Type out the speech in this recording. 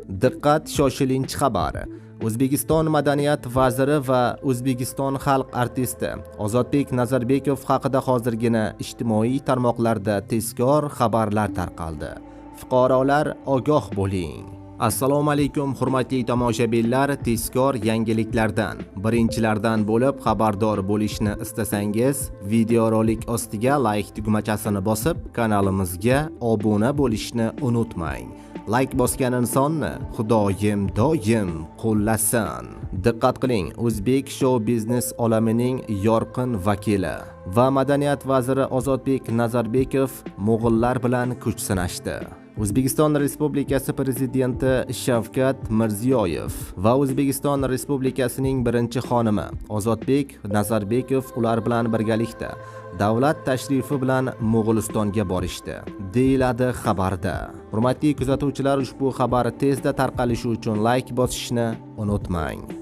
Diqqat, shoshilinch xabar. O'zbekiston madaniyat vaziri va O'zbekiston xalq artisti Ozodbek Nazarbekov haqida hozirgina ijtimoiy tarmoqlarda tezkor xabarlar tarqaldi. Fuqarolar ogoh bo'ling. Assalomu alaykum hurmatli tomoshabinlar, tezkor yangiliklardan birinchilardan bo'lib xabardor bo'lishni istasangiz, videorolik ostiga like tugmachasini bosib, kanalimizga obuna bo'lishni unutmang. Like bosgan insonni Xudoyim doim qo'llasin. Diqqat qiling, o'zbek show biznes olamining yorqin vakili va madaniyat vaziri Ozodbek Nazarbekov mo'g'ullar bilan kuch sinashdi. O'zbekiston Respublikasi Prezidenti Shavkat Mirziyoyev va O'zbekiston Respublikasining birinchi xonimi Ozodbek Nazarbekov ular bilan birgalikda davlat tashrifi bilan Mo'g'ulistonga borishdi, deyiladi xabarda. Hurmatli kuzatuvchilar, ushbu xabar tezda tarqalishi uchun like bosishni unutmang.